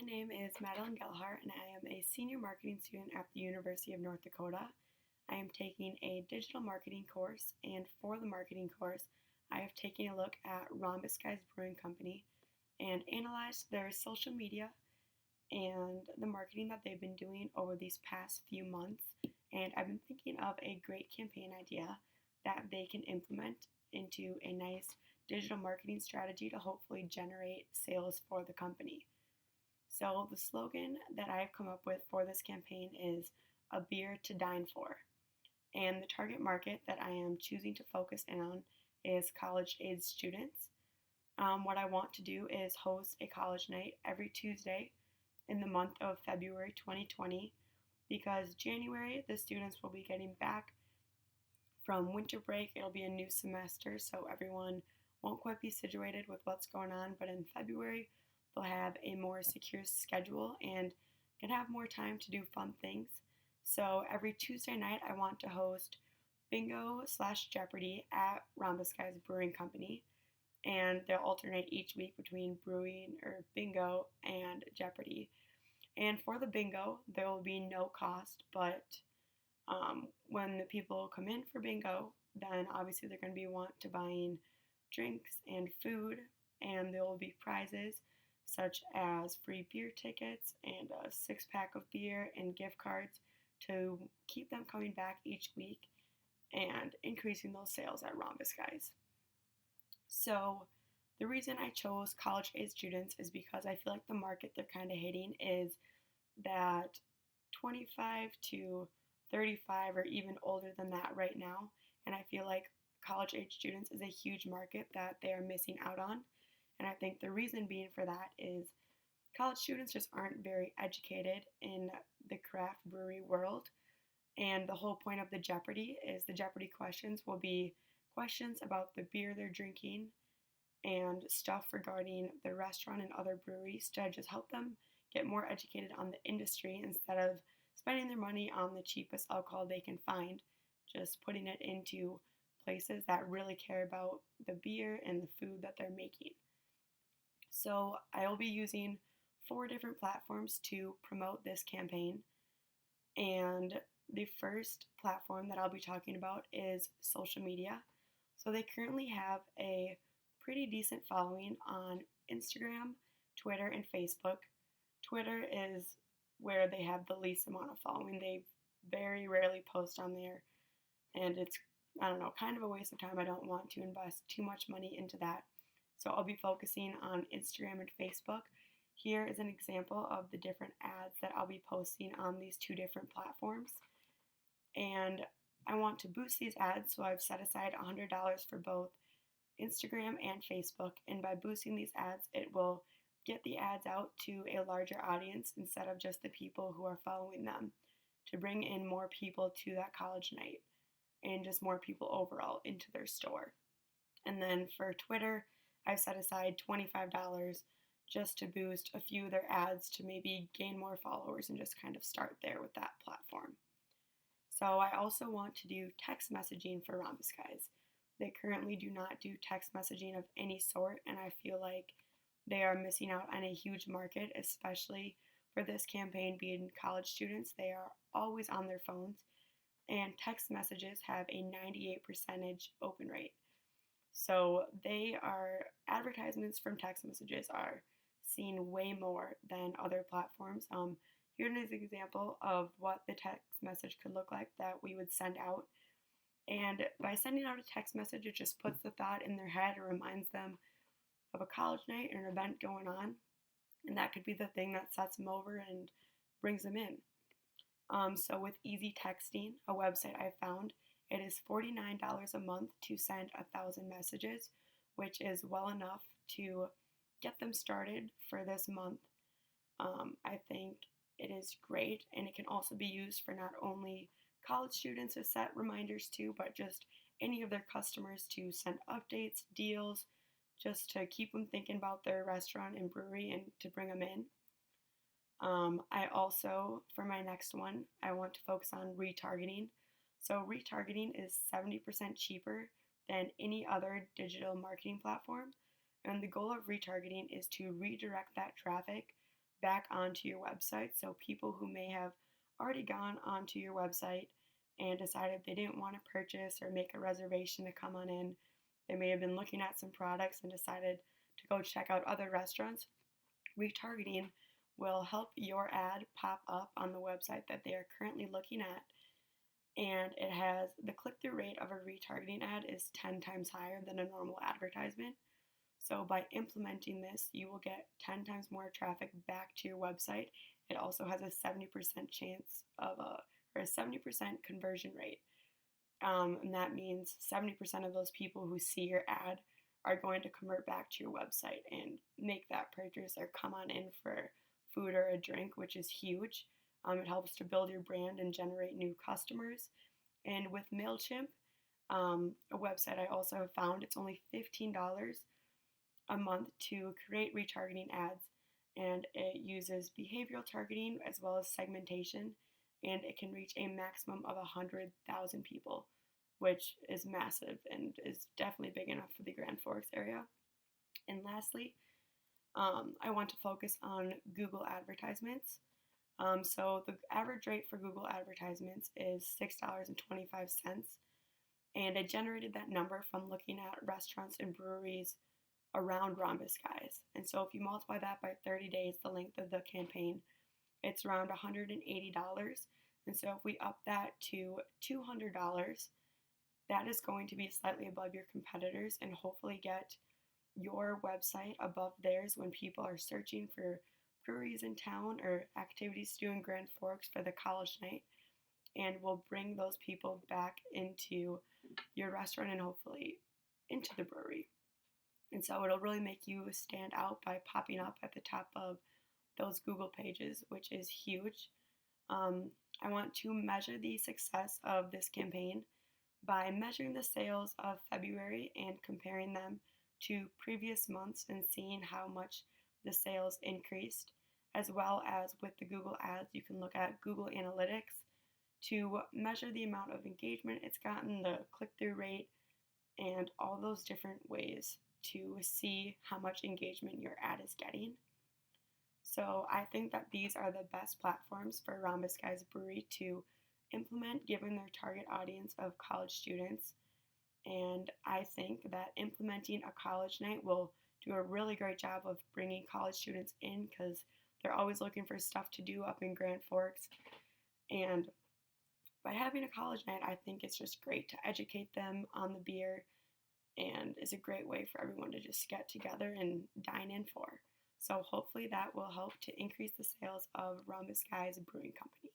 name is Madeline Gelhar, and I am a senior marketing student at the University of North Dakota. I am taking a digital marketing course, and for the marketing course, I have taken a look at Rhombus Brewing Company and analyzed their social media and the marketing that they've been doing over these past few months. And I've been thinking of a great campaign idea that they can implement into a nice digital marketing strategy to hopefully generate sales for the company. So, the slogan that I've come up with for this campaign is "A Beer to Dine For." And the target market that I am choosing to focus in on is college age students. What I want to do is host a college night every Tuesday in the month of February 2020 because January the students will be getting back from winter break. It'll be a new semester, so everyone won't quite be situated with what's going on, but in February they'll have a more secure schedule and can have more time to do fun things. So every Tuesday night I want to host bingo/Jeopardy at Rhombus Brewing Company, and they'll alternate each week between brewing or bingo and Jeopardy. And for the bingo, there will be no cost, but when the people come in for bingo, then obviously they're going to be to buying drinks and food, and there will be prizes such as free beer tickets and a 6-pack of beer and gift cards to keep them coming back each week and increasing those sales at Rhombus So the reason I chose college age students is because I feel like the market they're kind of hitting is that 25 to 35 or even older than that right now. And I feel like college age students is a huge market that they are missing out on. And I think the reason being for that is college students just aren't very educated in the craft brewery world. And the whole point of the Jeopardy is the Jeopardy questions will be questions about the beer they're drinking and stuff regarding the restaurant and other breweries to just help them get more educated on the industry instead of spending their money on the cheapest alcohol they can find, just putting it into places that really care about the beer and the food that they're making. So I will be using 4 different platforms to promote this campaign. And the first platform that I'll be talking about is social media. So they currently have a pretty decent following on Instagram, Twitter, and Facebook. Twitter is where they have the least amount of following. They very rarely post on there, and it's, kind of a waste of time. I don't want to invest too much money into that. So I'll be focusing on Instagram and Facebook. Here is an example of the different ads that I'll be posting on these 2 different platforms. And I want to boost these ads, so I've set aside $100 for both Instagram and Facebook. And by boosting these ads, it will get the ads out to a larger audience instead of just the people who are following them, to bring in more people to that college night and just more people overall into their store. And then for Twitter, I've set aside $25 just to boost a few of their ads to maybe gain more followers and just kind of start there with that platform. So I also want to do text messaging for Rhombus guys. They currently do not do text messaging of any sort, and I feel like they are missing out on a huge market, especially for this campaign being college students. They are always on their phones, and text messages have a 98% open rate. So advertisements from text messages are seen way more than other platforms. Here is an example of what the text message could look like that we would send out. And by sending out a text message, it just puts the thought in their head and reminds them of a college night or an event going on. And that could be the thing that sets them over and brings them in. So with Easy Texting, a website I found, it is $49 a month to send 1,000 messages, which is well enough to get them started for this month. I think it is great, and it can also be used for not only college students to set reminders to, but just any of their customers to send updates, deals, just to keep them thinking about their restaurant and brewery and to bring them in. I also, for my next one, I want to focus on retargeting. So retargeting is 70% cheaper than any other digital marketing platform. And the goal of retargeting is to redirect that traffic back onto your website. So people who may have already gone onto your website and decided they didn't want to purchase or make a reservation to come on in, they may have been looking at some products and decided to go check out other restaurants. Retargeting will help your ad pop up on the website that they are currently looking at, and it has the click-through rate of a retargeting ad is 10 times higher than a normal advertisement. So by implementing this, you will get 10 times more traffic back to your website. It also has a 70% chance of or a 70% conversion rate. And that means 70% of those people who see your ad are going to convert back to your website and make that purchase or come on in for food or a drink, which is huge. It helps to build your brand and generate new customers. And with MailChimp, a website I also have found, it's only $15 a month to create retargeting ads, and it uses behavioral targeting as well as segmentation, and it can reach a maximum of 100,000 people, which is massive and is definitely big enough for the Grand Forks area. And lastly, I want to focus on Google advertisements. So the average rate for Google advertisements is $6.25, and I generated that number from looking at restaurants and breweries around Rhombus, guys. And so if you multiply that by 30 days, the length of the campaign, it's around $180. And so if we up that to $200, that is going to be slightly above your competitors and hopefully get your website above theirs when people are searching for breweries in town or activities to do in Grand Forks for the college night, and will bring those people back into your restaurant and hopefully into the brewery. And so it'll really make you stand out by popping up at the top of those Google pages, which is huge. I want to measure the success of this campaign by measuring the sales of February and comparing them to previous months and seeing how much the sales increased, as well as with the Google ads, you can look at Google Analytics to measure the amount of engagement it's gotten, the click-through rate, and all those different ways to see how much engagement your ad is getting. So I think that these are the best platforms for Rhombus Guys Brewery to implement given their target audience of college students. And I think that implementing a college night will do a really great job of bringing college students in because they're always looking for stuff to do up in Grand Forks. And by having a college night, I think it's just great to educate them on the beer and is a great way for everyone to just get together and dine in for. So hopefully that will help to increase the sales of Rhombus Guys Brewing Company.